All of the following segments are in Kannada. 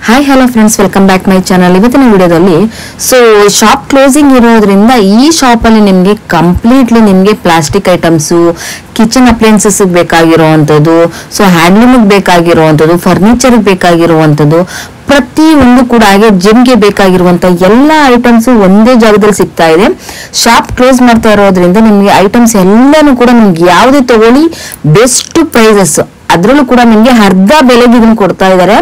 Hi hello friends, welcome back my channel. ಇವತ್ತಿನ ವಿಡಿಯೋದಲ್ಲಿ ಶಾಪ್ ಕ್ಲೋಸಿಂಗ್ ಇರೋದ್ರಿಂದ ಈ ಶಾಪ್ ಅಲ್ಲಿ ನಿಮ್ಗೆ ಕಂಪ್ಲೀಟ್ಲಿ ನಿಮ್ಗೆ ಪ್ಲಾಸ್ಟಿಕ್ ಐಟಮ್ಸು, ಕಿಚನ್ ಅಪ್ಲಯನ್ಸಸ್ ಬೇಕಾಗಿರುವಂತದ್ದು, ಹ್ಯಾಂಡ್ಲೂಮ್ ಬೇಕಾಗಿರುವಂತದ್ದು, ಫರ್ನಿಚರ್ ಬೇಕಾಗಿರುವಂತದ್ದು, ಪ್ರತಿ ಒಂದು ಕೂಡ ಹಾಗೆ ಜಿಮ್ಗೆ ಬೇಕಾಗಿರುವಂತ ಎಲ್ಲ ಐಟಮ್ಸ್ ಒಂದೇ ಜಾಗದಲ್ಲಿ ಸಿಗ್ತಾ ಇದೆ. ಶಾಪ್ ಕ್ಲೋಸ್ ಮಾಡ್ತಾ ಇರೋದ್ರಿಂದ ನಿಮ್ಗೆ ಐಟಮ್ಸ್ ಎಲ್ಲಾನು ಕೂಡ ನಿಮ್ಗೆ ಯಾವುದೇ ತಗೊಳ್ಳಿ ಬೆಸ್ಟ್ ಪ್ರೈಸಸ್, ಅದ್ರಲ್ಲೂ ಕೂಡ ನಿಮ್ಗೆ ಅರ್ಧ ಬೆಲೆಗೆ ಇದನ್ನ ಕೊಡ್ತಾ ಇದ್ದಾರೆ.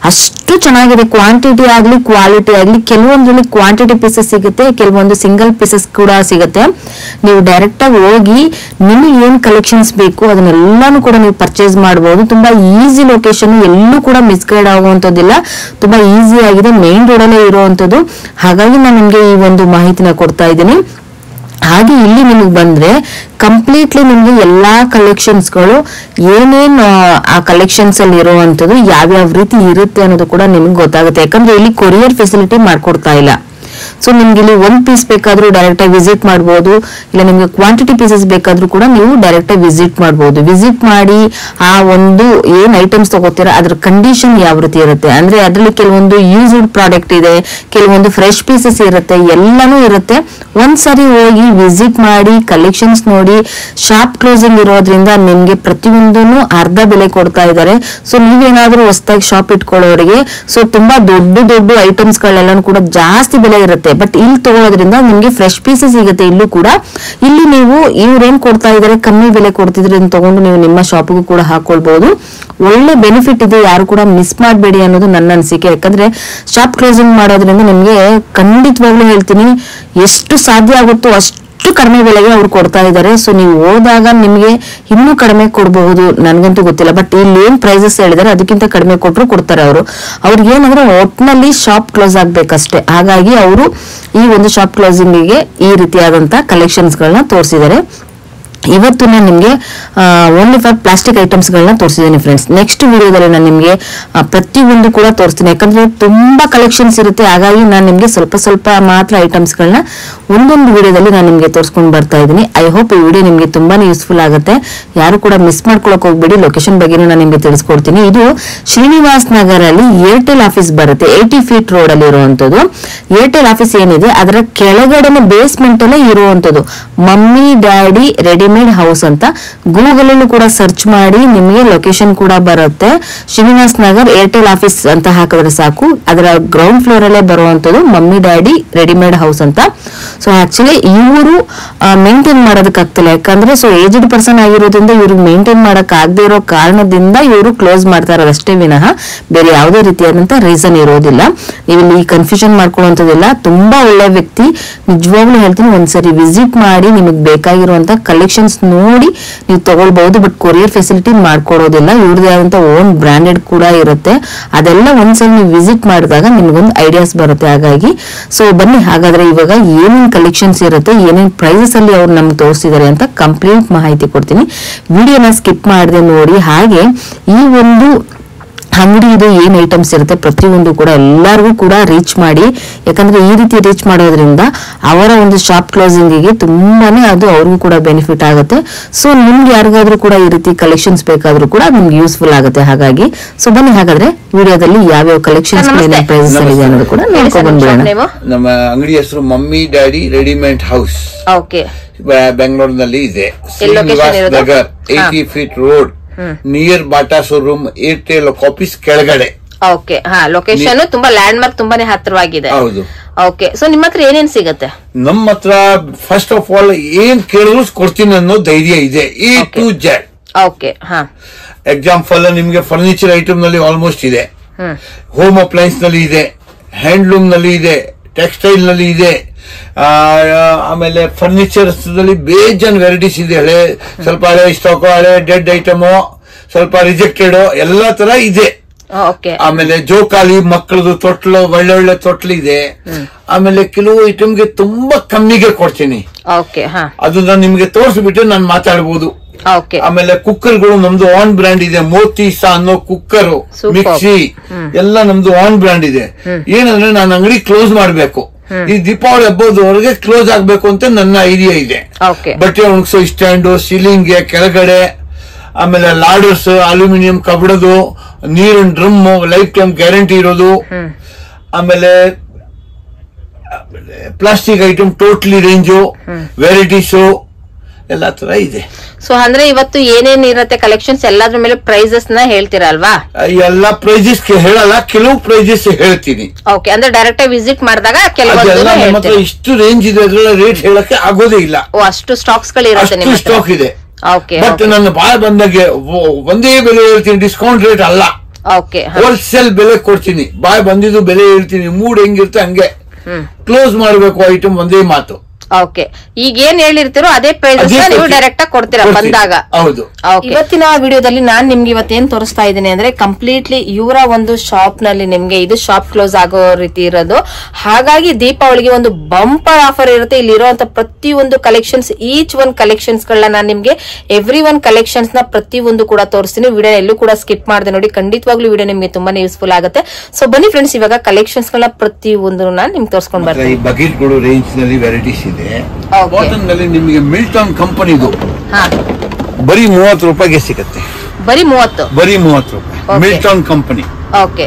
ಅಷ್ಟು ಚೆನ್ನಾಗಿದೆ, ಕ್ವಾಂಟಿಟಿ ಆಗ್ಲಿ ಕ್ವಾಲಿಟಿ ಆಗ್ಲಿ. ಕೆಲವೊಂದ್ರಲ್ಲಿ ಕ್ವಾಂಟಿಟಿ ಪೀಸಸ್ ಸಿಗುತ್ತೆ, ಕೆಲವೊಂದು ಸಿಂಗಲ್ ಪೀಸಸ್ ಕೂಡ ಸಿಗುತ್ತೆ. ನೀವು ಡೈರೆಕ್ಟ್ ಆಗಿ ಹೋಗಿ ನಿಮ್ಗೆ ಏನ್ ಕಲೆಕ್ಷನ್ಸ್ ಬೇಕು ಅದನ್ನೆಲ್ಲಾನು ಕೂಡ ನೀವು ಪರ್ಚೇಸ್ ಮಾಡಬಹುದು. ತುಂಬಾ ಈಸಿ ಲೊಕೇಶನ್, ಎಲ್ಲೂ ಕೂಡ ಮಿಸ್ಗೈಡ್ ಆಗುವಂತದ್ದಿಲ್ಲ, ತುಂಬಾ ಈಸಿ ಆಗಿದೆ, ಮೇನ್ ರೋಡ್ ಅಲ್ಲೇ ಇರುವಂತದ್ದು. ಹಾಗಾಗಿ ನಾನು ನಿಮ್ಗೆ ಈ ಒಂದು ಮಾಹಿತಿನ ಕೊಡ್ತಾ ಇದ್ದೀನಿ. ಹಾಗೆ ಇಲ್ಲಿ ನಿಮಗೆ ಬಂದ್ರೆ ಕಂಪ್ಲೀಟ್ಲಿ ನಿಮ್ಗೆ ಎಲ್ಲಾ ಕಲೆಕ್ಷನ್ಸ್ ಗಳು ಏನೇನ್ ಆ ಕಲೆಕ್ಷನ್ಸ್ ಅಲ್ಲಿ ಇರುವಂತದ್ದು ಯಾವ್ಯಾವ ರೀತಿ ಇರುತ್ತೆ ಅನ್ನೋದು ಕೂಡ ನಿಮ್ಗೆ ಗೊತ್ತಾಗುತ್ತೆ. ಯಾಕಂದ್ರೆ ಇಲ್ಲಿ ಕೊರಿಯರ್ ಫೆಸಿಲಿಟಿ ಮಾಡ್ಕೊಡ್ತಾ ಇಲ್ಲ. ನಿಮ್ಗೆ ಇಲ್ಲಿ ಒಂದ್ ಪೀಸ್ ಬೇಕಾದ್ರೂ ಡೈರೆಕ್ಟ್ ಆಗಿ ವಿಸಿಟ್ ಮಾಡಬಹುದು, ಇಲ್ಲ ನಿಮ್ಗೆ ಕ್ವಾಂಟಿಟಿ ಪೀಸಸ್ ಬೇಕಾದ್ರೂ ಕೂಡ ನೀವು ಡೈರೆಕ್ಟ್ ಆಗಿ ವಿಸಿಟ್ ಮಾಡಬಹುದು. ವಿಸಿಟ್ ಮಾಡಿ ಆ ಒಂದು ಏನ್ ಐಟಮ್ಸ್ ತಗೋತೀರಾ ಅದ್ರ ಕಂಡೀಷನ್ ಯಾವ ರೀತಿ ಇರುತ್ತೆ ಅಂದ್ರೆ ಅದ್ರಲ್ಲಿ ಕೆಲವೊಂದು ಯೂಸ್ಡ್ ಪ್ರಾಡಕ್ಟ್ ಇದೆ, ಕೆಲವೊಂದು ಫ್ರೆಶ್ ಪೀಸಸ್ ಇರುತ್ತೆ, ಎಲ್ಲಾನು ಇರುತ್ತೆ. ಒಂದ್ಸರಿ ಹೋಗಿ ವಿಸಿಟ್ ಮಾಡಿ ಕಲೆಕ್ಷನ್ಸ್ ನೋಡಿ. ಶಾಪ್ ಕ್ಲೋಸಿಂಗ್ ಇರೋದ್ರಿಂದ ನಿಮ್ಗೆ ಪ್ರತಿಯೊಂದನ್ನು ಅರ್ಧ ಬೆಲೆ ಕೊಡ್ತಾ ಇದ್ದಾರೆ. ನೀವೇನಾದ್ರೂ ಹೊಸದಾಗಿ ಶಾಪ್ ಇಟ್ಕೊಳ್ಳೋರಿಗೆ ತುಂಬಾ ದೊಡ್ಡ ದೊಡ್ಡ ಐಟಮ್ಸ್ ಗಳೆಲ್ಲ ಕೂಡ ಜಾಸ್ತಿ ಬೆಲೆ ಇರುತ್ತೆ. ಬಟ್ ಇಲ್ಲಿ ತಗೊಳ್ಳೋದ್ರಿಂದ ನಿಮ್ಗೆ ಫ್ರೆಶ್ ಪೀಸಸ್ ಸಿಗುತ್ತೆ. ಇಲ್ಲೂ ಕೂಡ ಇಲ್ಲಿ ನೀವು ಇವ್ರೇನ್ ಕೊಡ್ತಾ ಇದಾರೆ ಕಮ್ಮಿ ಬೆಲೆ ಕೊಡ್ತಿದ್ರೆ ತಗೊಂಡು ನೀವು ನಿಮ್ಮ ಶಾಪ್ಗೂ ಕೂಡ ಹಾಕೊಳ್ಬಹುದು. ಒಳ್ಳೆ ಬೆನಿಫಿಟ್ ಇದೆ, ಯಾರು ಕೂಡ ಮಿಸ್ ಮಾಡಬೇಡಿ ಅನ್ನೋದು ನನ್ನ ಅನಿಸಿಕೆ. ಯಾಕಂದ್ರೆ ಶಾಪ್ ಕ್ಲೋಸಿಂಗ್ ಮಾಡೋದ್ರಿಂದ ನಿಮ್ಗೆ ಖಂಡಿತವಾಗ್ಲೂ ಹೇಳ್ತೀನಿ, ಎಷ್ಟು ಸಾಧ್ಯ ಆಗುತ್ತೋ ಅಷ್ಟು ಕಡಿಮೆ ಬೆಲೆಗೆ ಅವ್ರು ಕೊಡ್ತಾ ಇದ್ದಾರೆ. ನೀವು ಹೋದಾಗ ನಿಮ್ಗೆ ಇನ್ನೂ ಕಡಿಮೆ ಕೊಡಬಹುದು, ನನ್ಗಂತೂ ಗೊತ್ತಿಲ್ಲ. ಬಟ್ ಇಲ್ಲಿ ಏನ್ ಪ್ರೈಸಸ್ ಹೇಳಿದಾರೆ ಅದಕ್ಕಿಂತ ಕಡಿಮೆ ಕೊಟ್ಟರು ಕೊಡ್ತಾರೆ ಅವರು. ಅವ್ರಿಗೆ ಏನಂದ್ರೆ ಒಟ್ನಲ್ಲಿ ಶಾಪ್ ಕ್ಲೋಸ್ ಆಗ್ಬೇಕಷ್ಟೇ. ಹಾಗಾಗಿ ಅವರು ಈ ಒಂದು ಶಾಪ್ ಕ್ಲೋಸಿಂಗ್ ಗೆ ಈ ರೀತಿಯಾದಂತ ಕಲೆಕ್ಷನ್ಸ್ ಗಳನ್ನ ತೋರಿಸಿದ್ದಾರೆ. ಇವತ್ತು ನಾನು ನಿಮ್ಗೆ ಓನ್ಲಿ ಫಾರ್ ಪ್ಲಾಸ್ಟಿಕ್ ಐಟಮ್ಸ್ ಗಳನ್ನ ತೋರಿಸಿದ್ದೀನಿ ಫ್ರೆಂಡ್ಸ್. ನೆಕ್ಸ್ಟ್ ವಿಡಿಯೋದಲ್ಲಿ ನಾನು ನಿಮ್ಗೆ ಪ್ರತಿಯೊಂದು ಕೂಡ ತೋರಿಸ್ತೀನಿ. ಯಾಕಂದ್ರೆ ತುಂಬಾ ಕಲೆಕ್ಷನ್ಸ್ ಇರುತ್ತೆ. ಹಾಗಾಗಿ ನಾನು ನಿಮ್ಗೆ ಸ್ವಲ್ಪ ಸ್ವಲ್ಪ ಮಾತ್ರ ಐಟಮ್ಸ್ ಗಳನ್ನ ಒಂದೊಂದು ವಿಡಿಯೋದಲ್ಲಿ ನಾನು ನಿಮ್ಗೆ ತೋರಿಸ್ಕೊಂಡು ಬರ್ತಾ ಇದ್ದೀನಿ. ಐ ಹೋಪ್ ಈ ವಿಡಿಯೋ ನಿಮ್ಗೆ ತುಂಬಾನೇ ಯೂಸ್ಫುಲ್ ಆಗುತ್ತೆ. ಯಾರು ಕೂಡ ಮಿಸ್ ಮಾಡ್ಕೊಳಕ್ ಹೋಗ್ಬೇಡಿ. ಲೊಕೇಶನ್ ಬಗ್ಗೆ ನಾನು ನಿಮ್ಗೆ ತಿಳಿಸ್ಕೊಡ್ತೀನಿ. ಇದು ಶ್ರೀನಿವಾಸ್ ನಗರ್ ಅಲ್ಲಿ ಏರ್ಟೆಲ್ ಆಫೀಸ್ ಬರುತ್ತೆ, 80 ಫೀಟ್ ರೋಡ್ ಅಲ್ಲಿ ಇರುವಂತದ್ದು. ಏರ್ಟೆಲ್ ಆಫೀಸ್ ಏನಿದೆ ಅದರ ಕೆಳಗಡೆ ಬೇಸ್ಮೆಂಟ್ ಅಲ್ಲೇ ಇರುವಂತದ್ದು ಮಮ್ಮಿ ಡ್ಯಾಡಿ ರೆಡಿಮೇಡ್ ಹೌಸ್ ಅಂತ ಗೂಗಲ್ ಅಲ್ಲೂ ಕೂಡ ಸರ್ಚ್ ಮಾಡಿ ನಿಮಗೆ ಲೊಕೇಶನ್ ಕೂಡ ಬರುತ್ತೆ. ಶ್ರೀನಿವಾಸ್ ನಗರ್ ಏರ್ಟೆಲ್ ಆಫೀಸ್ ಅಂತ ಹಾಕಿದ್ರೆ ಸಾಕು. ಅದರ ಗ್ರೌಂಡ್ ಫ್ಲೋರ್ ಅಲ್ಲೇ ಬರುವಂತದ್ದು ಮಮ್ಮಿ ಡ್ಯಾಡಿ ರೆಡಿಮೇಡ್ ಹೌಸ್ ಅಂತ. ಆಕ್ಚುಲಿ ಇವರು ಮೇಂಟೈನ್ ಮಾಡೋದಕ್ಕಾಗ್ತಿಲ್ಲ. ಯಾಕಂದ್ರೆ ಏಜ್ಡ್ ಪರ್ಸನ್ ಆಗಿರೋದ್ರಿಂದ ಇವ್ರಿಗೆ ಮೇಂಟೈನ್ ಮಾಡಕ್ ಆಗದೆ ಇರೋ ಕಾರಣದಿಂದ ಇವರು ಕ್ಲೋಸ್ ಮಾಡ್ತಾ ಇರೋದಷ್ಟೇ ವಿನಃ ಬೇರೆ ಯಾವುದೇ ರೀತಿಯಾದಂತ ರೀಸನ್ ಇರೋದಿಲ್ಲ. ನೀವು ಇಲ್ಲಿ ಕನ್ಫ್ಯೂಷನ್ ಮಾಡ್ಕೊಳ್ಳುವಂತದಿಲ್ಲ. ತುಂಬಾ ಒಳ್ಳೆ ವ್ಯಕ್ತಿ, ನಿಜವಾಗ್ಲೂ ಹೇಳ್ತೀನಿ. ಒಂದ್ಸರಿ ವಿಸಿಟ್ ಮಾಡಿ ನಿಮಗೆ ಬೇಕಾಗಿರುವಂತ ಕಲೆಕ್ಷನ್ಸ್ ನೋಡಿ ನೀವು ತಗೊಳ್ಬಹುದು. ಬಟ್ ಕೊರಿಯರ್ ಫೆಸಿಲಿಟಿ ಮಾಡ್ಕೊಡೋದಿಲ್ಲ. ಇವ್ರದೇ ಆದಂತ ಓನ್ ಬ್ರಾಂಡೆಡ್ ಕೂಡ ಇರುತ್ತೆ. ಅದೆಲ್ಲ ಒಂದ್ಸಲ ನೀವು ವಿಸಿಟ್ ಮಾಡಿದಾಗ ನಿಮ್ಗೊಂದು ಐಡಿಯಾಸ್ ಬರುತ್ತೆ. ಹಾಗಾಗಿ ಬನ್ನಿ, ಹಾಗಾದ್ರೆ ಇವಾಗ ಏನೇನ್ ಕಲೆಕ್ಷನ್ಸ್ ಇರುತ್ತೆ, ಏನೇನ್ ಪ್ರೈಸಸ್ ಅಲ್ಲಿ ಅವ್ರು ನಮ್ಗೆ ತೋರಿಸಿದ್ದಾರೆ ಅಂತ ಕಂಪ್ಲೀಟ್ ಮಾಹಿತಿ ಕೊಡ್ತೀನಿ. ವಿಡಿಯೋನ ಸ್ಕಿಪ್ ಮಾಡದೆ ನೋಡಿ. ಹಾಗೆ ಈ ಒಂದು ಅಂಗಡಿ ಇದು ಏನ್ ಐಟಮ್ಸ್ ಇರುತ್ತೆ ಪ್ರತಿಯೊಂದು ಕೂಡ ಎಲ್ಲರಿಗೂ ಕೂಡ ರೀಚ್ ಮಾಡಿ. ಯಾಕಂದ್ರೆ ಈ ರೀತಿ ರೀಚ್ ಮಾಡೋದ್ರಿಂದ ಅವರ ಒಂದು ಶಾಪ್ ಕ್ಲೋಸಿಂಗ್ ಗೆ ತುಂಬಾನೇ ಅದು ಅವ್ರಿಗೂ ಕೂಡ ಬೆನಿಫಿಟ್ ಆಗುತ್ತೆ. ನಿಮ್ಗೆ ಯಾರಿಗಾದ್ರೂ ಕೂಡ ಈ ರೀತಿ ಕಲೆಕ್ಷನ್ಸ್ ಬೇಕಾದ್ರೂ ಕೂಡ ನಿಮ್ಗೆ ಯೂಸ್ಫುಲ್ ಆಗುತ್ತೆ. ಹಾಗಾಗಿ ಬನ್ನಿ, ಹಾಗಾದ್ರೆ ವಿಡಿಯೋದಲ್ಲಿ ಯಾವ್ಯಾವ ಕಲೆಕ್ಷನ್ಸ್ ಪ್ರೈಸಸ್ ಇದೆ ಅನ್ನೋದು ಕೂಡ ನೋಡ್ಕೊಂಡು ಬಂದ್ಬಿಡೋಣ. ನಮ್ಮ ಅಂಗಡಿ ಹೆಸರು ಮಮ್ಮಿ ಡ್ಯಾಡಿ ರೆಡಿಮೇಡ್ ಹೌಸ್, ಬೆಂಗಳೂರಿನಲ್ಲಿ ಇದೆ. Srinivas Nagar 80 feet road, near Bata showroom, Airtel office ಕೆಳಗಡೆ. ಓಕೆ, ಲೊಕೇಶನ್ ತುಂಬಾ ಲ್ಯಾಂಡ್ ಮಾರ್ಕ್ ತುಂಬಾನೇ ಹತ್ತಿರವಾಗಿದೆ. ಹೌದು. ಓಕೆ, ನಿಮ್ಮ ಹತ್ರ ಏನೇನ್ ಸಿಗತ್ತೆ? ನಮ್ಮ ಹತ್ರ ಫಸ್ಟ್ ಆಫ್ ಆಲ್ ಏನ್ ಕೇಳಿದ್ರು ಕೊಡ್ತೀನಿ ಅನ್ನೋ ಧೈರ್ಯ ಇದೆ. A to Z. Okay, example ನಿಮ್ಗೆ ಫರ್ನಿಚರ್ ಐಟಮ್ ನಲ್ಲಿ ಆಲ್ಮೋಸ್ಟ್ ಇದೆ, ಹೋಮ್ ಅಪ್ಲಯನ್ಸ್ ನಲ್ಲಿ ಇದೆ, ಹ್ಯಾಂಡ್ಲೂಮ್ ನಲ್ಲಿ ಇದೆ, ಟೆಕ್ಸ್ಟೈಲ್ ನಲ್ಲಿ ಇದೆ, ಆಮೇಲೆ ಫರ್ನಿಚರ್ಸ್ ನಲ್ಲಿ ಬೇಜನ್ ವೆರೈಟೀಸ್ ಇದೆ. ಸ್ವಲ್ಪ ಹಳೆ ಸ್ಟಾಕ್, ಹಳೆ ಡೆಡ್ ಐಟಮು, ಸ್ವಲ್ಪ ರಿಜೆಕ್ಟೆಡ್, ಎಲ್ಲಾ ತರ ಇದೆ. ಆಮೇಲೆ ಜೋಕಾಲಿ ಮಕ್ಕಳದು ತೊಟ್ಲು, ಒಳ್ಳೆ ಒಳ್ಳೆ ತೊಟ್ಲು ಇದೆ. ಆಮೇಲೆ ಕೆಲವು ಐಟಮ್ಗೆ ತುಂಬಾ ಕಮ್ಮಿಗೆ ಕೊಡ್ತೀನಿ. ಅದನ್ನ ನಿಮ್ಗೆ ತೋರಿಸ್ಬಿಟ್ಟು ನಾನು ಮಾತಾಡ್ಬೋದು. ಆಮೇಲೆ ಕುಕ್ಕರ್ಗಳು ನಮ್ದು ಆನ್ ಬ್ರ್ಯಾಂಡ್ ಇದೆ. ಮೋತಿಸಾ ಅನ್ನೋ ಕುಕ್ಕರ್, ಮಿಕ್ಸಿ ಎಲ್ಲ ನಮ್ದು ಆನ್ ಬ್ರ್ಯಾಂಡ್ ಇದೆ. ಏನಂದ್ರೆ ನಾನು ಅಂಗಡಿ ಕ್ಲೋಸ್ ಮಾಡ್ಬೇಕು, ಈ ದೀಪಾವಳಿ ಹಬ್ಬದವರೆಗೆ ಕ್ಲೋಸ್ ಆಗ್ಬೇಕು ಅಂತ ನನ್ನ ಐಡಿಯಾ ಇದೆ. ಬಟ್ಟೆ ಒಣಗಿಸೋ ಸ್ಟ್ಯಾಂಡು, ಸೀಲಿಂಗ್ಗೆ ಕೆಳಗಡೆ, ಆಮೇಲೆ ಲಾಡರ್ಸ್, ಅಲ್ಯೂಮಿನಿಯಂ ಕಬ್ಬಿಣದು, ನೀರಿನ ಡ್ರಮ್, ಲೈಫ್ ಟೈಮ್ ಗ್ಯಾರಂಟಿ ಇರೋದು. ಆಮೇಲೆ plastic item totally range, varieties ಎಲ್ಲಾ ತರ ಇದೆ. ಸೊ ಅಂದ್ರೆ ಇವತ್ತು ಏನೇನ್ ಇರತ್ತೆ ಕಲೆಕ್ಷನ್ಸ್ ಎಲ್ಲಾದ್ರ ಮೇಲೆ ಪ್ರೈಸಸ್ ನ ಹೇಳ್ತೀರಾ ಅಲ್ವಾ? ಎಲ್ಲಾ ಪ್ರೈಸಸ್ ಹೇಳಲ್ಲ, ಕೆಲವು ಪ್ರೈಸಸ್ ಹೇಳ್ತೀನಿ. ಓಕೆ, ಅಂದ್ರೆ ಡೈರೆಕ್ಟ್ ವಿಸಿಟ್ ಮಾಡಿದಾಗ ಕೆಲವೊಂದು ಇಷ್ಟು ರೇಂಜ್ ಇದೆ, ಅದ್ರಲ್ಲಿ ರೇಟ್ ಹೇಳಕ್ಕೆ ಆಗೋದೇ ಇಲ್ಲ. ಅಷ್ಟು ಸ್ಟಾಕ್ಸ್ ಗಳು ಇರುತ್ತೆ ನಿಮ್ಮ ಹತ್ರ? ಸ್ಟಾಕ್ ಇದೆ. ಓಕೆ, ಬಟ್ ನನ್ನ ಬಾಯ್ ಬಂದಾಗೆ ಒಂದೇ ಬೆಲೆ ಹೇಳ್ತೀನಿ, ಡಿಸ್ಕೌಂಟ್ ರೇಟ್ ಅಲ್ಲ. ಓಕೆ, ಹೋಲ್ಸೇಲ್ ಬೆಲೆ ಕೊಡ್ತೀನಿ. ಬಾಯ್ ಬಂದಿದ್ದು ಬೆಲೆ ಹೇಳ್ತೀನಿ, ಮೂಡ್ ಹೆಂಗಿರುತ್ತೆ ಹಂಗೆ ಕ್ಲೋಸ್ ಮಾಡಬೇಕು ಐಟಮ್, ಒಂದೇ ಮಾತು. ಓಕೆ, ಈಗ ಏನ್ ಹೇಳಿರ್ತೀರೋ ಅದೇ ಪ್ರೈಸ್ ನೀವು ಡೈರೆಕ್ಟ್ ಆಗಿ ಕೊಡ್ತೀರಾ ಬಂದಾಗ? ಹೌದು. ಇವತ್ತಿನ ವಿಡಿಯೋದಲ್ಲಿ ನಾನ್ ನಿಮ್ಗೆ ಇವತ್ತೇನ್ ತೋರಿಸ್ತಾ ಇದ್ದೀನಿ ಅಂದ್ರೆ ಕಂಪ್ಲೀಟ್ಲಿ ಇವರ ಒಂದು ಶಾಪ್ ನಲ್ಲಿ ನಿಮ್ಗೆ ಇದು ಶಾಪ್ ಕ್ಲೋಸ್ ಆಗೋ ರೀತಿ ಇರೋದು. ಹಾಗಾಗಿ ದೀಪಾವಳಿಗೆ ಒಂದು ಬಂಪರ್ ಆಫರ್ ಇರುತ್ತೆ. ಇಲ್ಲಿ ಇರುವಂತ ಪ್ರತಿ ಒಂದು ಕಲೆಕ್ಷನ್ಸ್, ಈಚ್ ಒನ್ ಕಲೆಕ್ಷನ್ಸ್ ಗಳನ್ನ ನಾನು ನಿಮ್ಗೆ ಎವ್ರಿ ಒನ್ ಕಲೆಕ್ಷನ್ಸ್ ನ ಪ್ರತಿ ಒಂದು ಕೂಡ ತೋರಿಸ್ತೀನಿ. ವಿಡಿಯೋ ಎಲ್ಲೂ ಕೂಡ ಸ್ಕಿಪ್ ಮಾಡದೆ ನೋಡಿ, ಖಂಡಿತವಾಗ್ಲೂ ವಿಡಿಯೋ ನಿಮ್ಗೆ ತುಂಬಾನೇ ಯೂಸ್ಫುಲ್ ಆಗುತ್ತೆ. ಸೊ ಬನ್ನಿ ಫ್ರೆಂಡ್ಸ್, ಇವಾಗ ಕಲೆಕ್ಷನ್ಸ್ ಗಳನ್ನ ಪ್ರತಿ ಒಂದು ನಾನು ನಿಮ್ಗೆ ತೋರಿಸ್ಕೊಂಡ್ ಬರ್ತೀನಿ. ಬಕೆಟ್ ಗಳು ರೇಂಜ್ ನಲ್ಲಿ ವೆರೈಟೀಸ್ ಇದೆ. ಕಾಟನ್ ನಲ್ಲಿ ನಿಮಗೆ ಮಿಲ್ಟನ್ ಕಂಪನಿದು ಬರೀ 30 ರೂಪಾಯಿಗೆ ಸಿಗುತ್ತೆ. ಬರೀ 30 ರೂಪಾಯಿ ಮಿಲ್ಟನ್ ಕಂಪನಿ. ಓಕೆ,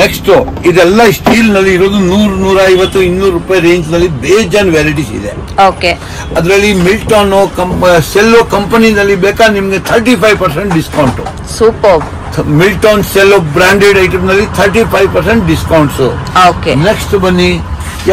ನೆಕ್ಸ್ಟ್ ಇದೆಲ್ಲ ಸ್ಟೀಲ್ ನಲ್ಲಿ ಇರೋದು 100, 150, 200 ರೂಪಾಯಿ ರೇಂಜ್ ನಲ್ಲಿ ಬೇಜಾನ್ ವೆರೈಟೀಸ್ ಇದೆ. ಓಕೆ, ಅದರಲ್ಲಿ ಮಿಲ್ಟನ್ ಸೆಲ್ಲೋ ಕಂಪನಿನಲ್ಲಿ ಬೇಕಾದ್ರೆ ನಿಮ್ಗೆ 35% discount. Super. Milton cello branded item ನಲ್ಲಿ 35% ಡಿಸ್ಕೌಂಟ್ಸ್. ಓಕೆ, ನೆಕ್ಸ್ಟ್ ಬನ್ನಿ,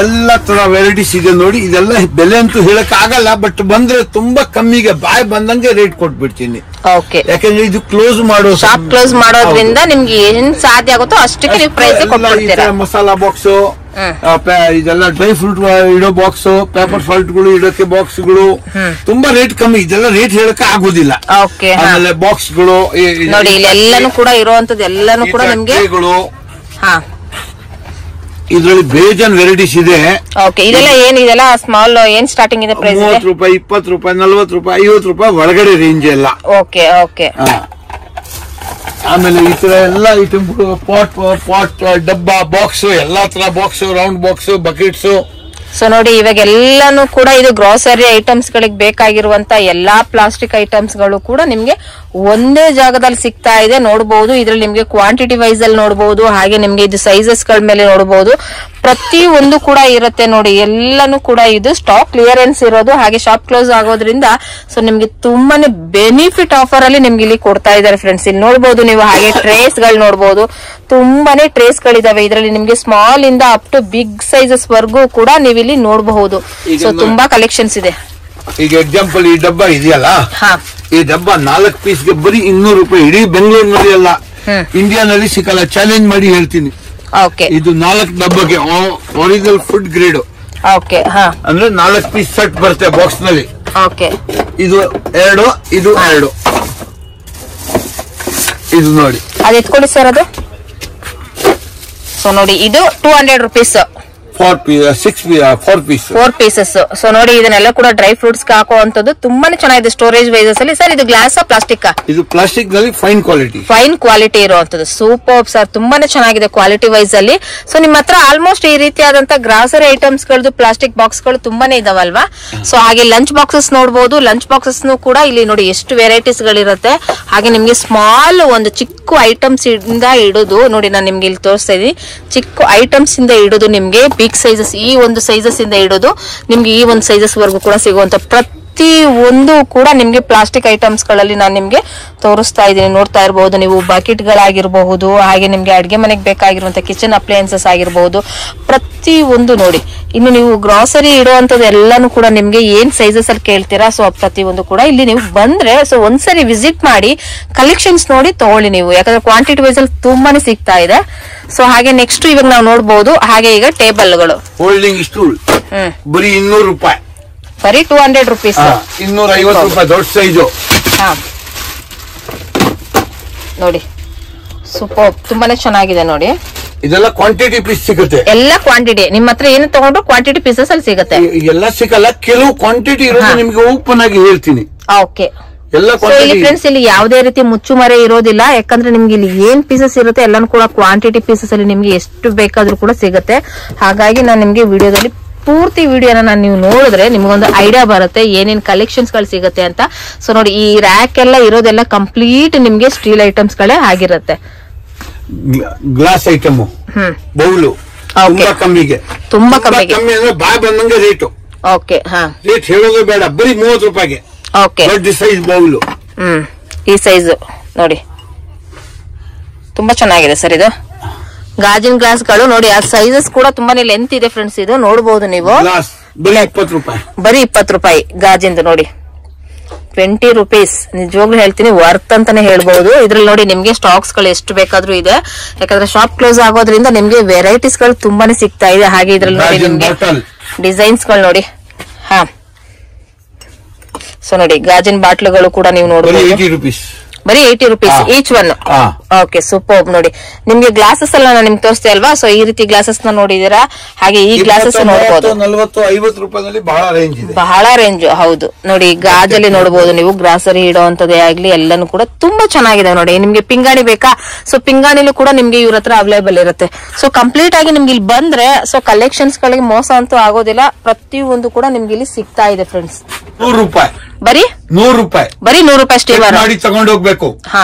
ಎಲ್ಲ ತರ ವೆರೈಟೀಸ್ ಇದೆ ನೋಡಿ. ಇದೆಲ್ಲ ಬೆಲೆ ಅಂತೂ ಹೇಳಕ್ ಆಗಲ್ಲ, ಬಟ್ ಬಂದ್ರೆ ತುಂಬಾ ಕಮ್ಮಿಗೆ ಬಾಯ್ ಬಂದಂಗೆ ರೇಟ್ ಕೊಟ್ಬಿಡ್ತೀನಿ. ಓಕೆ, ಯಾಕಂದ್ರೆ ಇದು ಕ್ಲೋಸ್ ಮಾಡೋ ಶಾಪ್ ಕ್ಲೋಸ್ ಮಾಡೋದ್ರಿಂದ ನಿಮ್ಗೆ ಏನ್ ಸಾಧ್ಯ ಆಗುತ್ತೋ ಅಷ್ಟಕ್ಕೆ ನೀವು ಪ್ರೈಸ್ ಕೊಟ್ಬಿಡ್ತೀರಾ. ಮಸಾಲಾ ಬಾಕ್ಸ್, ಇದೆಲ್ಲ ಡ್ರೈ ಫ್ರೂಟ್ ಇಡೋ ಬಾಕ್ಸ್, ಪೇಪರ್ ಸಾಲ್ಟ್ ಗಳು ಇಡೋಕೆ ಬಾಕ್ಸ್ ಗಳು ತುಂಬಾ ರೇಟ್ ಕಮ್ಮಿ. ಇದೆಲ್ಲ ರೇಟ್ ಹೇಳಕ್ಕೆ ಆಗೋದಿಲ್ಲ. ಓಕೆ, ಆಮೇಲೆ ಬಾಕ್ಸ್ ಗಳು ನೋಡಿ, ಇಲ್ಲಿ ಎಲ್ಲಾನು ಕೂಡ ಇರುವಂತದ್ದು ಎಲ್ಲಾನು ಕೂಡ ನಿಮ್ಗೆ ಇದ್ರಲ್ಲಿ ಬೇಜಾನ್ ವೆರೈಟೀಸ್ ಇದೆ. ಓಕೆ, ಇದೆಲ್ಲ ಇದೆಲ್ಲ ಸ್ಮಾಲ್ ಏನ್ ಸ್ಟಾರ್ಟಿಂಗ್ ಇದೆ ಪ್ರೈಸ್? 30 ರೂಪಾಯಿ, 20 ರೂಪಾಯಿ, 40 ರೂಪಾಯಿ, 50 ರೂಪಾಯಿ ಒಳಗಡೆ ರೇಂಜ್ ಎಲ್ಲ. Okay, okay. ಆಮೇಲೆ ಈ ತರ ಎಲ್ಲ ಐಟಮ್ ಪಾಟ್, ಡಬ್ಬ, ಬಾಕ್ಸ್, ಎಲ್ಲಾ ತರ box, round box, buckets. So ನೋಡಿ, ಇವಾಗ ಎಲ್ಲಾನು ಕೂಡ ಇದು ಗ್ರೋಸರಿ ಐಟಮ್ಸ್ ಗಳಿಗೆ ಬೇಕಾಗಿರುವಂತ ಎಲ್ಲಾ ಪ್ಲಾಸ್ಟಿಕ್ ಐಟಮ್ಸ್ ಗಳು ಕೂಡ ನಿಮ್ಗೆ ಒಂದೇ ಜಾಗದಲ್ಲಿ ಸಿಗ್ತಾ ಇದೆ. ನೋಡಬಹುದು, ಇದ್ರಲ್ಲಿ ನಿಮ್ಗೆ ಕ್ವಾಂಟಿಟಿ ವೈಸ್ ಅಲ್ಲಿ ನೋಡಬಹುದು, ಹಾಗೆ ನಿಮ್ಗೆ ಇದು ಸೈಜಸ್ ಗಳ ಮೇಲೆ ನೋಡಬಹುದು. ಪ್ರತಿ ಒಂದು ಕೂಡ ಇರುತ್ತೆ ನೋಡಿ, ಎಲ್ಲಾನು ಕೂಡ ಇದು ಸ್ಟಾಕ್ ಕ್ಲಿಯರೆನ್ಸ್ ಇರೋದು. ಹಾಗೆ ಶಾಪ್ ಕ್ಲೋಸ್ ಆಗೋದ್ರಿಂದ ಸೊ ನಿಮ್ಗೆ ತುಂಬಾನೇ ಬೆನಿಫಿಟ್ ಆಫರ್ ಅಲ್ಲಿ ನಿಮ್ಗೆ ಇಲ್ಲಿ ಕೊಡ್ತಾ ಇದಾರೆ ಫ್ರೆಂಡ್ಸ್. ಇಲ್ಲಿ ನೋಡಬಹುದು ನೀವು. ಹಾಗೆ ಟ್ರೇಸ್ ಗಳು ನೋಡಬಹುದು, ತುಂಬಾನೇ ಟ್ರೇಸ್ ಗಳಿದಾವೆ. ಇದರಲ್ಲಿ ನಿಮ್ಗೆ ಸ್ಮಾಲ್ ಇಂದ ಅಪ್ ಟು ಬಿಗ್ ಸೈಜಸ್ ವರ್ಗೂ ಕೂಡ ನೀವು ಇಲ್ಲಿ ನೋಡಬಹುದು. ಸೊ ತುಂಬಾ ಕಲೆಕ್ಷನ್ಸ್ ಇದೆ. ಈಗ ಎಕ್ಸಾಂಪಲ್ ಈ ಡಬ್ಬ ಇದೆಯಲ್ಲ, ಈ ಡಬ್ಬ 4 ಪೀಸ್ಗೆ ಬರೀ 200 ರೂಪಾಯಿ. ಇಡೀ ಬೆಂಗಳೂರಿನಲ್ಲಿ ಅಲ್ಲ, ಇಂಡಿಯಾನಲ್ಲಿ ಸಿಕ್ಕಲ್ಲ. ಚಾಲೆಂಜ್ ಮಾಡಿ ಹೇಳ್ತೀನಿ. ಓಕೆ, ಇದು 4 ಡಬ್ಬಗೆ ಒರಿಜಿನಲ್ ಫುಡ್ ಗ್ರೇಡ್. ಓಕೆ, ಅಂದ್ರೆ 4 ಪೀಸ್ ಸೆಟ್ ಬರುತ್ತೆ ಬಾಕ್ಸ್ ನಲ್ಲಿ. ಓಕೆ, ಇದು 2, ಇದು 2. ಇದು ನೋಡಿ, ಅದು ಎತ್ಕೊಳ್ಳಿ ಸರ್ ಅದು. ಸೊ ನೋಡಿ, ಇದು 200 ರೂಪೀಸ್. 4 ಪೀಸಸ್. ಸೊ ನೋಡಿ, ಇದನ್ನೆಲ್ಲ ಕೂಡ ಡ್ರೈ ಫ್ರೂಟ್ಸ್ ಹಾಕುವಂತದ್ದು ತುಂಬಾನೇ ಚೆನ್ನಾಗಿದೆ ಸ್ಟೋರೇಜ್ ವೈಸಸ್ ಅಲ್ಲಿ. ಸರ್ ಇದು ಗ್ಲಾಸ್ ಪ್ಲಾಸ್ಟಿಕ್? ಇದು ಪ್ಲಾಸ್ಟಿಕ್ ನಲ್ಲಿ ಫೈನ್ ಕ್ವಾಲಿಟಿ ಇರುವಂತದ್ದು. ಸೂಪರ್ ಸರ್, ತುಂಬಾನೇ ಚೆನ್ನಾಗಿದೆ ಕ್ವಾಲಿಟಿ ವೈಸ್ ಅಲ್ಲಿ. ಸೊ ನಿಮ್ಮ ಹತ್ರ ಆಲ್ಮೋಸ್ಟ್ ಈ ರೀತಿಯಾದಂತ ಗ್ರಾಸರಿ ಐಟಮ್ಸ್ ಗಳದ್ದು ಪ್ಲಾಸ್ಟಿಕ್ ಬಾಕ್ಸ್ ಗಳು ತುಂಬಾನೇ ಇದಾವಲ್ವಾ? ಸೊ ಹಾಗೆ ಲಂಚ್ ಬಾಕ್ಸಸ್ ನೋಡಬಹುದು. ಲಂಚ್ ಬಾಕ್ಸಸ್ ಕೂಡ ಇಲ್ಲಿ ನೋಡಿ ಎಷ್ಟು ವೆರೈಟೀಸ್ ಗಳಿರುತ್ತೆ. ಹಾಗೆ ನಿಮ್ಗೆ ಸ್ಮಾಲ್ ಒಂದು ಚಿಕ್ಕ ಐಟಮ್ಸ್ ಇಂದ ಹಿಡಿದು ನೋಡಿ, ನಾನು ನಿಮ್ಗೆ ಇಲ್ಲಿ ತೋರಿಸ್ತಾ ಇದೀನಿ. ಚಿಕ್ಕ ಐಟಮ್ಸ್ ಇಂದ ಹಿಡಿದು ನಿಮ್ಗೆ ಬಿಗ್ ಸೈಜಸ್, ಈ ಒಂದು ಸೈಜಸ್ ಇಂದ ಹಿಡಿದು ನಿಮ್ಗೆ ಈ ಒಂದು ಸೈಜಸ್ ವರೆಗೂ ಕೂಡ ಸಿಗುವಂತ ಪ್ರತಿ ಒಂದು ಕೂಡ ನಿಮ್ಗೆ ಪ್ಲಾಸ್ಟಿಕ್ ಐಟಮ್ಸ್ ಗಳಲ್ಲಿ ನಾನು ನಿಮ್ಗೆ ತೋರಿಸ್ತಾ ಇದ್ದೀನಿ. ನೋಡ್ತಾ ಇರಬಹುದು ನೀವು. ಬಕೆಟ್ ಗಳಾಗಿರಬಹುದು, ಹಾಗೆ ನಿಮ್ಗೆ ಅಡ್ಗೆ ಮನೆಗೆ ಬೇಕಾಗಿರುವಂತ ಕಿಚನ್ ಅಪ್ಲಯನ್ಸಸ್ ಆಗಿರಬಹುದು, ಪ್ರತಿ ಒಂದು ನೋಡಿ. ಇನ್ನು ನೀವು ಗ್ರಾಸರಿ ಇಡುವಂತದ್ದು ಎಲ್ಲಾನು ಕೂಡ ನಿಮ್ಗೆ ಏನ್ ಸೈಜಸ್ ಅಲ್ಲಿ ಕೇಳ್ತೀರಾ, ಸೊ ಪ್ರತಿ ಒಂದು ಕೂಡ ಇಲ್ಲಿ ನೀವು ಬಂದ್ರೆ ಸೊ ಒಂದ್ಸರಿ ವಿಸಿಟ್ ಮಾಡಿ ಕಲೆಕ್ಷನ್ಸ್ ನೋಡಿ ತಗೊಳ್ಳಿ ನೀವು. ಯಾಕಂದ್ರೆ ಕ್ವಾಂಟಿಟಿ ವೈಸ್ ಅಲ್ಲಿ ತುಂಬಾನೇ ಸಿಗ್ತಾ ಇದೆ. ಸೊ ಹಾಗೆ ನೆಕ್ಸ್ಟ್ ಇವಾಗ ನಾವು ನೋಡಬಹುದು. ಹಾಗೆ ಈಗ ಟೇಬಲ್ ಗಳು, ಹೋಲ್ಡಿಂಗ್ ಸ್ಟೂಲ್ ಬರೀ 200 ರೂಪಾಯಿ. ಬರೀ 200 ರೂಪೀಸ್. 250 ರೂಪಾಯಿ ದೊಡ್ಡ ಸೈಜು. ನೋಡಿ, ಸೂಪರ್, ತುಂಬಾನೇ ಚೆನ್ನಾಗಿದೆ ನೋಡಿ. ಇದೆಲ್ಲ ಕ್ವಾಂಟಿಟಿ ಪೀಸ್ ಸಿಗುತ್ತೆ. ಎಲ್ಲ ಕ್ವಾಂಟಿಟಿ ನಿಮ್ಮ ಹತ್ರ ಏನು ತಗೊಂಡ್ರು ಕ್ವಾಂಟಿಟಿ ಪೀಸಸ್ ಅಲ್ಲಿ ಸಿಗುತ್ತೆ. ಎಲ್ಲ ಸಿಗಲ್ಲ, ಕೆಲವು ಕ್ವಾಂಟಿಟಿ ಇರೋದು ನಿಮ್ಗೆ ಓಪನ್ ಆಗಿ ಹೇಳ್ತೀನಿ. ಓಕೆ, ಎಲ್ಲ ಫ್ರೆಂಡ್ಸ್ ಇಲ್ಲಿ ಯಾವುದೇ ರೀತಿ ಮುಚ್ಚುಮರೆ ಇರೋದಿಲ್ಲ. ಯಾಕಂದ್ರೆ ನಿಮ್ಗೆ ಇಲ್ಲಿ ಏನ್ ಪೀಸಸ್ ಇರುತ್ತೆ ಎಲ್ಲಾನು ಕೂಡ ಕ್ವಾಂಟಿಟಿ ಪೀಸಸ್ ಅಲ್ಲಿ ನಿಮ್ಗೆ ಎಷ್ಟು ಬೇಕಾದ್ರೂ ಕೂಡ ಸಿಗುತ್ತೆ. ಹಾಗಾಗಿ ನಾನು ನಿಮ್ಗೆ ವಿಡಿಯೋದಲ್ಲಿ ಪೂರ್ತಿ ವಿಡಿಯೋನ ನೀವು ನೋಡಿದ್ರೆ ನಿಮ್ಗೊಂದು ಐಡಿಯಾ ಬರುತ್ತೆ ಏನೇನ್ ಕಲೆಕ್ಷನ್ಸ್ ಗಳು ಸಿಗುತ್ತೆ ಅಂತ. ಸೊ ನೋಡಿ ಈ ರ್ಯಾಕ್ ಎಲ್ಲ ಇರೋದೆಲ್ಲ ಕಂಪ್ಲೀಟ್ ನಿಮ್ಗೆ ಸ್ಟೀಲ್ ಐಟಮ್ಸ್ ಗಳೇ ಆಗಿರುತ್ತೆ. ಗ್ಲಾಸ್ ಐಟಮ್ ಬೌಲು ತುಂಬಾ ಕಮ್ಮಿಗೆ ಅಂದ್ರೆ ಬಾಯ್ ಬಂದಂಗೆ ರೇಟು. ಓಕೆ ಹಾ, ರೇಟ್ ಹೇಳೋದು ಬೇಡ, ಬರೀ 30 ರೂಪಾಯಿಗೆ. ಓಕೆ, ದೊಡ್ಡ ಸೈಜ್ ಬೌಲು. ಈ ಸೈಜ್ ನೋಡಿ ತುಂಬಾ ಚೆನ್ನಾಗಿದೆ ಸರ್. ಇದು ಗಾಜಿನ ಗ್ಲಾಸ್ ಗಳು ನೋಡಿ, ಆ ಸೈಜಸ್ ಕೂಡ ತುಂಬಾನೇ ಲೆಂತ್ ಇದೆ ಫ್ರೆಂಡ್ಸ್. ಇದು ನೋಡಬಹುದು ನೀವು. ಬರೀ 20 ರೂಪಾಯಿ, ಬರೀ 20 ರೂಪಾಯಿ ಗಾಜಿಂದು ನೋಡಿ. 20 ರೂಪೀಸ್. ನಿಜವಾಗ್ಲೂ ಹೇಳ್ತೀನಿ, ವರ್ತ್ ಅಂತಾನೆ ಹೇಳ್ಬಹುದು. ಇದ್ರಲ್ಲಿ ನೋಡಿ ನಿಮ್ಗೆ ಸ್ಟಾಕ್ಸ್ ಗಳು ಎಷ್ಟು ಬೇಕಾದ್ರೂ ಇದೆ, ಯಾಕಂದ್ರೆ ಶಾಪ್ ಕ್ಲೋಸ್ ಆಗೋದ್ರಿಂದ ನಿಮ್ಗೆ ವೆರೈಟೀಸ್ ಗಳು ತುಂಬಾನೇ ಸಿಗ್ತಾ ಇದೆ. ಹಾಗೆ ಇದ್ರಲ್ಲಿ ನೋಡಿ ನಿಮ್ಗೆ ಡಿಸೈನ್ಸ್ ಗಳು ನೋಡಿ. ಹಾ, ಸೊ ನೋಡಿ ಗಾಜಿನ ಬಾಟ್ಲುಗಳು ಕೂಡ ನೀವು ನೋಡಬಹುದು. ಬರೀ 80 rupees each one. Okay, super. ನೋಡಿ ನಿಮ್ಗೆ ಗ್ಲಾಸಸ್ ಎಲ್ಲ ನಾನು ನಿಮ್ಗೆ ತೋರಿಸ್ತೆ ಅಲ್ವಾ. ಸೊ ಈ ರೀತಿ ಗ್ಲಾಸಸ್ ನ ನೋಡಿದೀರಾ. ಹಾಗೆ ಈ ಗ್ಲಾಸಸ್ ನೋಡಬಹುದು. 40-50 ರೂಪಾಯಿನಲ್ಲಿ ಬಹಳ ರೇಂಜ್. ಹೌದು ನೋಡಿ, ಗಾಜಲ್ಲಿ ನೋಡಬಹುದು ನೀವು. ಗ್ರಾಸರಿ ಇಡುವಂತದೇ ಆಗ್ಲಿ ಎಲ್ಲಾನು ಕೂಡ ತುಂಬಾ ಚೆನ್ನಾಗಿದೆ ನೋಡಿ. ನಿಮ್ಗೆ ಪಿಂಗಾಣಿ ಬೇಕಾ? ಸೊ ಪಿಂಗಾಣಿಲೂ ಕೂಡ ನಿಮ್ಗೆ ಇವ್ರ ಹತ್ರ ಅವೈಲೇಬಲ್ ಇರುತ್ತೆ. ಸೊ ಕಂಪ್ಲೀಟ್ ಆಗಿ ನಿಮ್ಗೆ ಇಲ್ಲಿ ಬಂದ್ರೆ ಸೊ ಕಲೆಕ್ಷನ್ಸ್ ಗಳಿಗೆ ಮೋಸ ಅಂತೂ ಆಗೋದಿಲ್ಲ. ಪ್ರತಿಯೊಂದು ಕೂಡ ನಿಮ್ಗೆ ಇಲ್ಲಿ ಸಿಗ್ತಾ ಇದೆ ಫ್ರೆಂಡ್ಸ್. 100 ರೂಪಾಯಿ, ಬರೀ 100 ರೂಪಾಯಿ, ಬರೀ 100 ರೂಪಾಯಿ ಸ್ಟೀಮರ್ ಮಾಡಿ ತಗೊಂಡು ಹೋಗ್ಬೇಕು.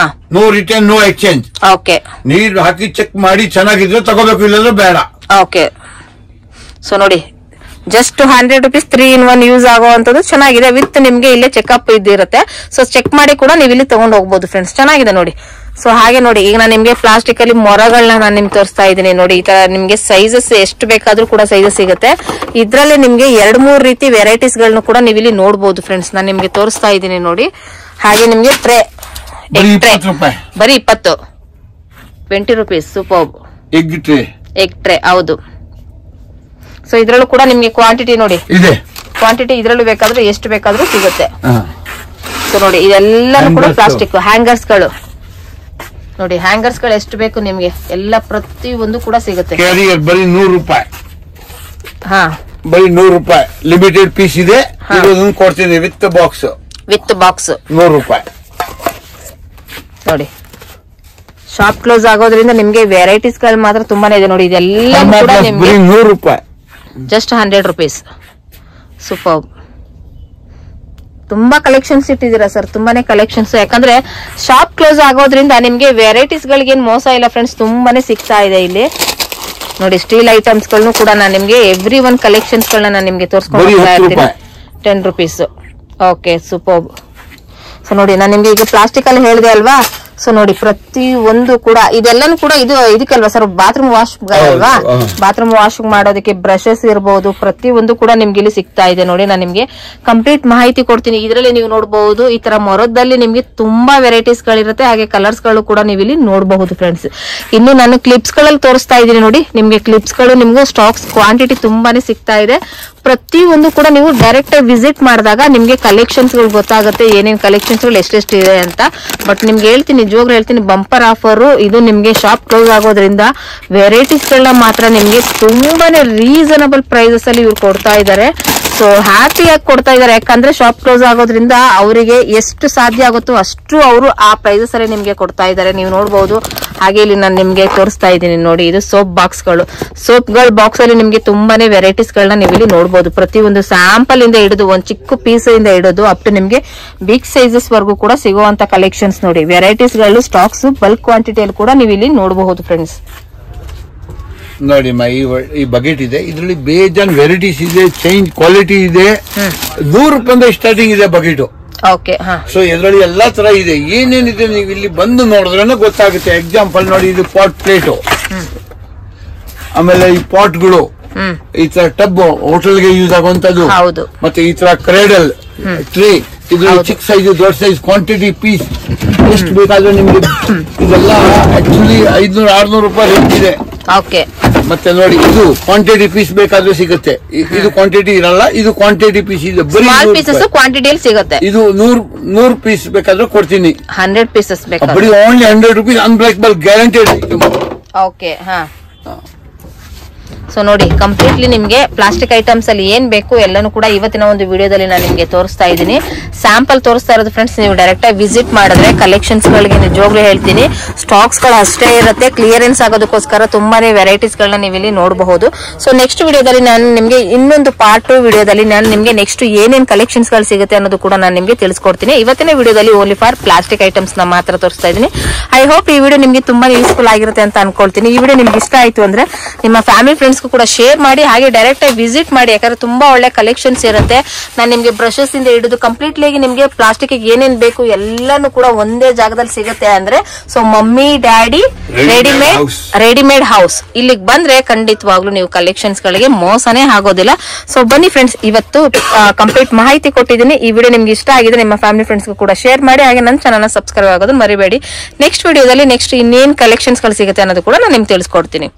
No return, no exchange. Okay, ನೀರು ಹಾಕಿ ಚೆಕ್ ಮಾಡಿ ಚೆನ್ನಾಗಿದ್ರೆ ತಗೋಬೇಕು, ಇಲ್ಲಂದ್ರೆ ಬೇಡ. ಓಕೆ, ಸೊ ನೋಡಿ ಜಸ್ಟ್ 100 ರೂಪೀಸ್ 3 in 1 ಯೂಸ್ ಆಗುವಂತದ್ದು ಚೆನ್ನಾಗಿದೆ. ವಿತ್ ನಿಮ್ಗೆ ಇಲ್ಲೇ ಚೆಕ್ಅಪ್ ಇದಿರುತ್ತೆ. ಸೊ ಚೆಕ್ ಮಾಡಿ ಕೂಡ ನೀವು ಇಲ್ಲಿ ತಗೊಂಡು ಹೋಗ್ಬೋದು ಫ್ರೆಂಡ್ಸ್. ಚೆನ್ನಾಗಿದೆ ನೋಡಿ. ಸೊ ಹಾಗೆ ನೋಡಿ, ಈಗ ನಾನು ನಿಮ್ಗೆ ಪ್ಲಾಸ್ಟಿಕ್ ಅಲ್ಲಿ ಮೊರಗಳನ್ನ ನಾನು ನಿಮ್ಗೆ ತೋರಿಸ್ತಾ ಇದ್ದೀನಿ ನೋಡಿ. ಈ ತರ ನಿಮ್ಗೆ ಸೈಜಸ್ ಎಷ್ಟು ಬೇಕಾದ್ರೂ ಕೂಡ ಸೈಜಸ್ ಸಿಗುತ್ತೆ. ಇದ್ರಲ್ಲಿ ನಿಮ್ಗೆ 2-3 ರೀತಿ ವೆರೈಟೀಸ್ ಗಳನ್ನ ಕೂಡ ನೀವು ಇಲ್ಲಿ ನೋಡಬಹುದು ಫ್ರೆಂಡ್ಸ್. ನಾನು ನಿಮ್ಗೆ ತೋರಿಸ್ತಾ ಇದ್ದೀನಿ ನೋಡಿ. ಹಾಗೆ ನಿಮ್ಗೆ ಟ್ರೇ ಬರೀ 20 ರೂಪೀಸ್. ಸೂಪರ್. ಎಗ್ ಟ್ರೇ ಹೌದು. ಸೊ ಇದ್ರಲ್ಲೂ ಕೂಡ ನಿಮ್ಗೆ ಕ್ವಾಂಟಿಟಿ ನೋಡಿ ಇದೆ. ಕ್ವಾಂಟಿಟಿ ಇದ್ರಲ್ಲೂ ಬೇಕಾದ್ರೂ ಎಷ್ಟು ಬೇಕಾದ್ರೂ ಸಿಗುತ್ತೆ. ಸೊ ನೋಡಿ ಇದೆಲ್ಲರೂ ಕೂಡ ಪ್ಲಾಸ್ಟಿಕ್. ಹ್ಯಾಂಗರ್ಸ್ ಗಳು ನೋಡಿ, ಹ್ಯಾಂಗರ್ಸ್ ಗಳು ಎಷ್ಟು ಬೇಕು ನಿಮ್ಗೆ ಎಲ್ಲ ಪ್ರತಿ ಒಂದು ಕೂಡ ಸಿಗುತ್ತೆ. ಕ್ಯಾರಿಯರ್ ಬರೀ 100 ರೂಪಾಯಿ. ಹಾ, ಬರೀ 100 ರೂಪಾಯಿ. ಲಿಮಿಟೆಡ್ ಪೀಸ್ ಇದೆ, ಕೊಡ್ತೀನಿ ವಿತ್ ಬಾಕ್ಸ್. 100 ರೂಪಾಯಿ ನೋಡಿ. ಶಾಪ್ ಕ್ಲೋಸ್ ಆಗೋದ್ರಿಂದ ನಿಮ್ಗೆ ವೆರೈಟೀಸ್ ಗಳು ಮಾತ್ರ ತುಂಬಾನೇ ಇದೆ ನೋಡಿ. ಇದೆಲ್ಲ ಕೂಡ ನಿಮ್ಗೆ 100 ರೂಪಾಯಿ, ಜಸ್ಟ್ 100 ರೂಪೀಸ್. ಸೂಪರ್. ತುಂಬಾ ಕಲೆಕ್ಷನ್ಸ್ ಇಟ್ಟಿದ್ದೀರಾ ಸರ್, ತುಂಬಾನೇ ಕಲೆಕ್ಷನ್ಸ್. ಯಾಕಂದ್ರೆ ಶಾಪ್ ಕ್ಲೋಸ್ ಆಗೋದ್ರಿಂದ ನಿಮ್ಗೆ ವೆರೈಟೀಸ್ ಗಳಿಗೆ ಏನ್ ಮೋಸ ಇಲ್ಲ ಫ್ರೆಂಡ್ಸ್, ತುಂಬಾನೇ ಸಿಗ್ತಾ ಇದೆ ಇಲ್ಲಿ ನೋಡಿ. ಸ್ಟೀಲ್ ಐಟಮ್ಸ್ ಗಳನ್ನು ಕೂಡ ನಾನು ನಿಮ್ಗೆ ಎವ್ರಿ ಒನ್ ಕಲೆಕ್ಷನ್ಸ್ ಗಳನ್ನ ನಾನು ನಿಮ್ಗೆ ತೋರಿಸ್ಕೊಂಡು ಇರ್ತೀನಿ. 10 ರೂಪೀಸ್. Okay, super. ಸೊ ನೋಡಿ ನಾನು ನಿಮ್ಗೆ ಈಗ ಪ್ಲಾಸ್ಟಿಕ್ ಅಲ್ಲಿ ಹೇಳಿದೆ ಅಲ್ವಾ. ಸೊ ನೋಡಿ ಪ್ರತಿ ಒಂದು ಕೂಡ ಇದೆಲ್ಲಾನು ಕೂಡ ಇದಕ್ಕಲ್ವಾ ಸರ್, ಬಾತ್ರೂಮ್ ವಾಶ್ ಅಲ್ವಾ. ಬಾತ್ರೂಮ್ ವಾಶ್ ಮಾಡೋದಕ್ಕೆ ಬ್ರಷಸ್ ಇರಬಹುದು, ಪ್ರತಿ ಒಂದು ಕೂಡ ನಿಮ್ಗೆ ಇಲ್ಲಿ ಸಿಗ್ತಾ ಇದೆ ನೋಡಿ. ನಾನು ನಿಮ್ಗೆ ಕಂಪ್ಲೀಟ್ ಮಾಹಿತಿ ಕೊಡ್ತೀನಿ. ಇದರಲ್ಲಿ ನೀವು ನೋಡಬಹುದು ಈ ತರ ಮೊರದಲ್ಲಿ ನಿಮ್ಗೆ ತುಂಬಾ ವೆರೈಟೀಸ್ ಗಳಿರುತ್ತೆ. ಹಾಗೆ ಕಲರ್ಸ್ ಗಳು ಕೂಡ ನೀವು ಇಲ್ಲಿ ನೋಡಬಹುದು ಫ್ರೆಂಡ್ಸ್. ಇನ್ನು ನಾನು ಕ್ಲಿಪ್ಸ್ ಗಳಲ್ಲಿ ತೋರಿಸ್ತಾ ಇದ್ದೀನಿ ನೋಡಿ. ನಿಮ್ಗೆ ಕ್ಲಿಪ್ಸ್ ಗಳು ನಿಮ್ಗೆ ಸ್ಟಾಕ್ಸ್ ಕ್ವಾಂಟಿಟಿ ತುಂಬಾನೇ ಸಿಗ್ತಾ ಇದೆ. ಪ್ರತಿ ಒಂದು ಕೂಡ ನೀವು ಡೈರೆಕ್ಟ್ ವಿಸಿಟ್ ಮಾಡಿದಾಗ ನಿಮ್ಗೆ ಕಲೆಕ್ಷನ್ಸ್ ಗಳು ಗೊತ್ತಾಗುತ್ತೆ, ಏನೇನ್ ಕಲೆಕ್ಷನ್ಸ್ ಗಳು ಎಷ್ಟೆಷ್ಟು ಇದೆ ಅಂತ. ಬಟ್ ನಿಮ್ಗೆ ಹೇಳ್ತೀನಿ, ನಿಜವಾಗ್ಲೂ ಹೇಳ್ತೀನಿ, ಬಂಪರ್ ಆಫರ್ ಇದು. ನಿಮ್ಗೆ ಶಾಪ್ ಕ್ಲೋಸ್ ಆಗೋದ್ರಿಂದ ವೆರೈಟೀಸ್ ಗಳನ್ನ ಮಾತ್ರ ನಿಮ್ಗೆ ತುಂಬಾನೇ ರೀಸನಬಲ್ ಪ್ರೈಸಸ್ ಅಲ್ಲಿ ಇವ್ರು ಕೊಡ್ತಾ ಇದ್ದಾರೆ. ಸೊ ಹ್ಯಾಪಿಯಾಗಿ ಕೊಡ್ತಾ ಇದ್ದಾರೆ. ಯಾಕಂದ್ರೆ ಶಾಪ್ ಕ್ಲೋಸ್ ಆಗೋದ್ರಿಂದ ಅವರಿಗೆ ಎಷ್ಟು ಸಾಧ್ಯ ಆಗುತ್ತೋ ಅಷ್ಟು ಅವರು ಆ ಪ್ರೈಸಸ್ ಅಲ್ಲಿ ನಿಮ್ಗೆ ಕೊಡ್ತಾ ಇದ್ದಾರೆ. ನೀವು ನೋಡಬಹುದು. ಹಾಗೆ ಇಲ್ಲಿ ನಾನು ನಿಮ್ಗೆ ತೋರಿಸ್ತಾ ಇದ್ದೀನಿ ನೋಡಿ. ಇದು ಸೋಪ್ ಬಾಕ್ಸ್ ಗಳು. ಸೋಪ್ ಗಳ ಬಾಕ್ಸ್ ಅಲ್ಲಿ ನಿಮ್ಗೆ ತುಂಬಾನೇ ವೆರೈಟೀಸ್ ಗಳನ್ನ ನೀವು ಇಲ್ಲಿ ನೋಡಬಹುದು. ಪ್ರತಿ ಒಂದು ಸ್ಯಾಂಪಲ್ ಇಂದ ಹಿಡಿದು ಒಂದು ಚಿಕ್ಕ ಪೀಸ್ ಇಂದ ಹಿಡಿದು ಅಪ್ ಟು ನಿಮ್ಗೆ ಬಿಗ್ ಸೈಜಸ್ ವರೆಗೂ ಕೂಡ ಸಿಗುವಂತ ಕಲೆಕ್ಷನ್ಸ್ ನೋಡಿ. ವೆರೈಟೀಸ್ ಗಳು ಸ್ಟಾಕ್ಸ್ ಬಲ್ಕ್ ಕ್ವಾಂಟಿಟಿಯಲ್ಲಿ ಕೂಡ ನೀವು ಇಲ್ಲಿ ನೋಡಬಹುದು ಫ್ರೆಂಡ್ಸ್. ನೋಡಿ ಈ ಬಕೆಟ್ ಇದೆ, ಇದರಲ್ಲಿ ಬೇಜಾನ್ ವೆರೈಟೀಸ್ ಇದೆ, ಚೇಂಜ್ ಕ್ವಾಲಿಟಿ ಇದೆ. 100 ರೂಪಾಯಿಂದ ಸ್ಟಾರ್ಟಿಂಗ್ ಇದೆ ಬಕೆಟ್. ಓಕೆ, ಸೊ ಇದರಲ್ಲಿ ಎಲ್ಲಾ ತರ ಇದೆ. ಏನೇನಿದೆ ನೀವು ಇಲ್ಲಿ ಬಂದು ನೋಡಿದ್ರೆ ಗೊತ್ತಾಗುತ್ತೆ. ಎಕ್ಸಾಂಪಲ್ ನೋಡಿ, ಇದು ಪಾಟ್ ಪ್ಲೇಟು, ಆಮೇಲೆ ಈ ಪಾಟ್ಗಳು, ಈ ತರ ಟಬ್ ಹೋಟೆಲ್ಗೆ ಯೂಸ್ ಆಗುವಂತದ್ದು, ಮತ್ತೆ ಈ ತರ ಕ್ರೇಡಲ್ ಟ್ರೇ, ಇದು ಚಿಕ್ಕ ಸೈಜ್, ದೊಡ್ಡ ಸೈಜ್, ಕ್ವಾಂಟಿಟಿ ಪೀಸ್ ಎಷ್ಟು ಬೇಕಾದ್ರೆ ನಿಮ್ಗೆ. ಇದೆಲ್ಲ ಆಕ್ಚುಲಿ 500-600 ರೂಪಾಯಿ ರೇಟ್ ಇದೆ. ಮತ್ತೆ ನೋಡಿ, ಇದು ಕ್ವಾಂಟಿಟಿ ಪೀಸ್ ಬೇಕಾದ್ರೆ ಸಿಗುತ್ತೆ. ಇದು ಕ್ವಾಂಟಿಟಿ ಇರಲ್ಲ, ಇದು ಕ್ವಾಂಟಿಟಿ ಪೀಸ್ ಇದೆ. ಬರೀ ಕ್ವಾಂಟಿಟಿಯಲ್ಲಿ ಸಿಗುತ್ತೆ. ಇದು 100 ಪೀಸ್ ಬೇಕಾದ್ರೆ ಕೊಡ್ತೀನಿ. 100 ಪೀಸಸ್ ಬೇಕಾದ್ರೆ ಬರೀ only 100 rupees, unbreakable guaranteed. Okay, so ನೋಡಿ ಕಂಪ್ಲೀಟ್ಲಿ ನಿಮ್ಗೆ ಪ್ಲಾಸ್ಟಿಕ್ ಐಟಮ್ಸ್ ಅಲ್ಲಿ ಏನ್ ಬೇಕು ಎಲ್ಲಾನು ಕೂಡ ಇವತ್ತಿನ ಒಂದು ವಿಡಿಯೋದಲ್ಲಿ ನಾನು ನಿಮ್ಗೆ ತೋರಿಸ್ತಾ ಇದ್ದೀನಿ. ಸ್ಯಾಂಪಲ್ ತೋರಿಸ್ತಾ ಇರೋದು ಫ್ರೆಂಡ್ಸ್, ನೀವು ಡೈರೆಕ್ಟ್ ಆಗಿ ವಿಸಿಟ್ ಮಾಡಿದ್ರೆ ಕಲೆಕ್ಷನ್ಸ್ ಗಳಿಗೆ ನಿಜವಾಗ್ಲೂ ಹೇಳ್ತೀನಿ ಸ್ಟಾಕ್ಸ್ ಗಳು ಅಷ್ಟೇ ಇರುತ್ತೆ. ಕ್ಲಿಯರೆನ್ಸ್ ಆಗೋದಕ್ಕೋಸ್ಕರ ತುಂಬಾನೇ ವೆರೈಟೀಸ್ ಗಳನ್ನ ನೀವು ಇಲ್ಲಿ ನೋಡಬಹುದು. ಸೊ ನೆಕ್ಸ್ಟ್ ವಿಡಿಯೋದಲ್ಲಿ ನಾನು ನಿಮ್ಗೆ ಇನ್ನೊಂದು ಪಾರ್ಟ್ 2 ವಿಡಿಯೋದಲ್ಲಿ ನಾನು ನಿಮ್ಗೆ ನೆಕ್ಸ್ಟ್ ಏನೇನ್ ಕಲೆಕ್ಷನ್ಸ್ ಗಳು ಸಿಗುತ್ತೆ ಅನ್ನೋದು ಕೂಡ ನಾನು ನಿಮ್ಗೆ ತಿಳಿಸ್ಕೊಡ್ತೀನಿ. ಇವತ್ತಿನ ವಿಡಿಯೋದಲ್ಲಿ ಓನ್ಲಿ ಫಾರ್ ಪ್ಲಾಸ್ಟಿಕ್ ಐಟಮ್ಸ್ ನ ಮಾತ್ರ ತೋರಿಸ್ತಾ ಇದ್ದೀನಿ. ಐ ಹೋಪ್ ಈ ವಿಡಿಯೋ ನಿಮ್ಗೆ ತುಂಬಾ ಯೂಸ್ಫುಲ್ ಆಗಿರುತ್ತೆ ಅಂತ ಅನ್ಕೊಳ್ತೀನಿ. ಈ ವಿಡಿಯೋ ನಿಮ್ಗೆ ಇಷ್ಟ ಆಯ್ತು ಅಂದ್ರೆ ನಿಮ್ಮ ಫ್ಯಾಮಿಲಿ ಫ್ರೆಂಡ್ಸ್ ಕೂಡ ಶೇರ್ ಮಾಡಿ, ಹಾಗೆ ಡೈರೆಕ್ಟ್ ಆಗಿ ವಿಸಿಟ್ ಮಾಡಿ. ಯಾಕಂದ್ರೆ ತುಂಬಾ ಒಳ್ಳೆ ಕಲೆಕ್ಷನ್ಸ್ ಇರುತ್ತೆ. ನಾನು ನಿಮ್ಗೆ ಬ್ರಷಸ್ ಇಂದ ಹಿಡಿದು ಕಂಪ್ಲೀಟ್ಲಿ ನಿಮ್ಗೆ ಪ್ಲಾಸ್ಟಿಕ್ ಏನೇನ್ ಬೇಕು ಎಲ್ಲಾನು ಕೂಡ ಒಂದೇ ಜಾಗದಲ್ಲಿ ಸಿಗುತ್ತೆ. ಅಂದ್ರೆ so mummy daddy readymade house ಇಲ್ಲಿಗೆ ಬಂದ್ರೆ ಖಂಡಿತವಾಗ್ಲೂ ನೀವು ಕಲೆಕ್ಷನ್ಸ್ ಗಳಿಗೆ ಮೋಸನೇ ಆಗೋದಿಲ್ಲ. ಸೊ ಬನ್ನಿ ಫ್ರೆಂಡ್ಸ್, ಇವತ್ತು ಕಂಪ್ಲೀಟ್ ಮಾಹಿತಿ ಕೊಟ್ಟಿದ್ದೀನಿ. ಈ ವಿಡಿಯೋ ನಿಮ್ಗೆ ಇಷ್ಟ ಆಗಿದೆ ನಿಮ್ಮ ಫ್ಯಾಮಿಲಿ ಫ್ರೆಂಡ್ಸ್ ಕೂಡ ಶೇರ್ ಮಾಡಿ, ಹಾಗೆ ನನ್ನ ಚಾನಲ್ ಸಬ್ಸ್ಕ್ರೈಬ್ ಆಗೋದು ಮರಿಬೇಡಿ. ನೆಕ್ಸ್ಟ್ ವಿಡಿಯೋದಲ್ಲಿ ನೆಕ್ಸ್ಟ್ ಇನ್ನೇನ್ ಕಲೆಕ್ಷನ್ಸ್ ಗಳು ಸಿಗುತ್ತೆ ಅನ್ನೋದು ಕೂಡ ನಾನು ನಿಮ್ಗೆ ತಿಳಿಸ್ಕೊಡ್ತೀನಿ.